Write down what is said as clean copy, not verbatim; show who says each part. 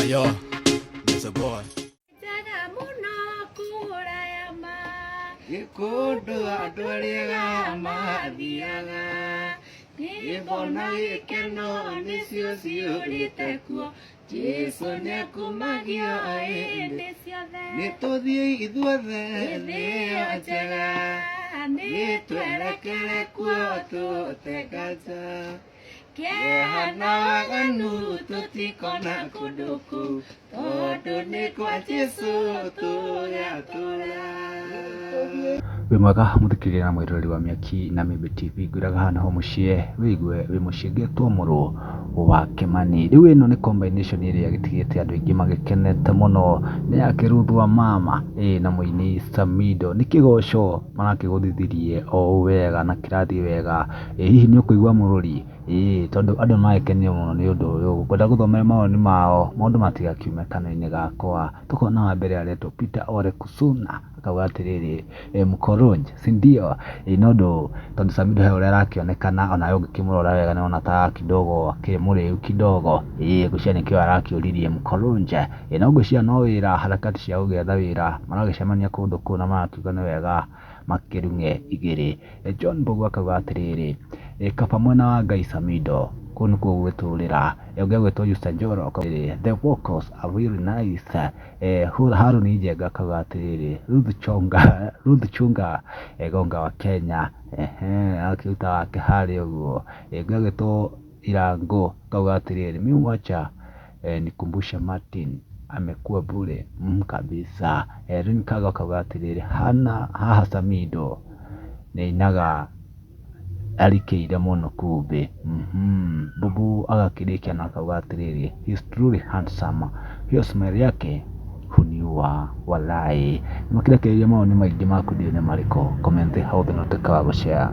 Speaker 1: Yo, there's a boy.
Speaker 2: Ikudu adoriga mathiaga Nibona gikeno nicio ciurite kuo Jesu nĩakumagio hĩndĩ ciothe Nĩtũthiĩ ithuothe thĩ njega Nĩtwerekere kuo tũtekaja Kĩhana waganu tũtikona kũndũ kũu Tondũ nĩ kwa Jesu tũgatũũra
Speaker 3: Wĩ mwega mũthikĩrĩria na mwĩroreri wa Mĩaki na Mĩmbi TV ngwĩraga hana ho mũciĩ wĩigue wĩ mũciĩ ngĩtwo mũrũ wa Kĩmani. Rĩu ĩno nĩ combination ĩrĩa gĩtigĩte andũ aingĩ magĩkenete mũno nĩ ya Kĩruthwa Mama na mũini Samido. Nĩ kĩgoco marakĩgũthithirie o wega na kĩrathiĩ wega. Hihi nĩ ũkũigua mũrũri tondũ andũ magĩkenio mũno nĩ ũndũ ũyũ. Ngwenda gũthomera mawoni mao maũndũ matigakiume kanua-inĩ gakwa. Tũkona wa mbere aretwo Peter Ole Kusuna akauga atĩrĩrĩ Mkorunje si ndio inondo tondũ Samido he ũrĩa arakĩonekana ona ũngĩkĩmũrora wega nĩ ona ta kidogo akĩrĩ mũrĩu kidogo ngũcia nĩkĩo arakĩũririe Mkorunje no ngũcia no wĩra harakati cia gũgĩetha wĩra maragĩcemania kũndũ kũu na marakiuga nĩ wega makĩrung'e igĩrĩ. John Mbogo akauga atĩrĩrĩ kaba mwena wa Ngai Samido kũu nĩkuo gũgĩtũrĩra ũngĩagwĩtwo Justa Njoro the vocals are really nice. Harũni Njenga akauga atĩrĩrĩ Ruth Chunga Gonga wa Kenya akĩruta wake harĩa ũguo. Ũngĩagwĩtwo Irango akauga atĩrĩrĩ miwacha nikumbusha Martin amekuwa bure kabisa. Rinkaga akauga atĩrĩrĩ haha Samido nĩainaga arikĩire mũno kumbe. Bubu agakĩrĩkia na akauga atĩrĩrĩ he's truly handsome, hiyo smile yake huniua walai. Nĩmakĩrekereirie maoni maingĩ maku nĩ marĩkũ comment hau thĩ na ũtuĩke wa gũshare.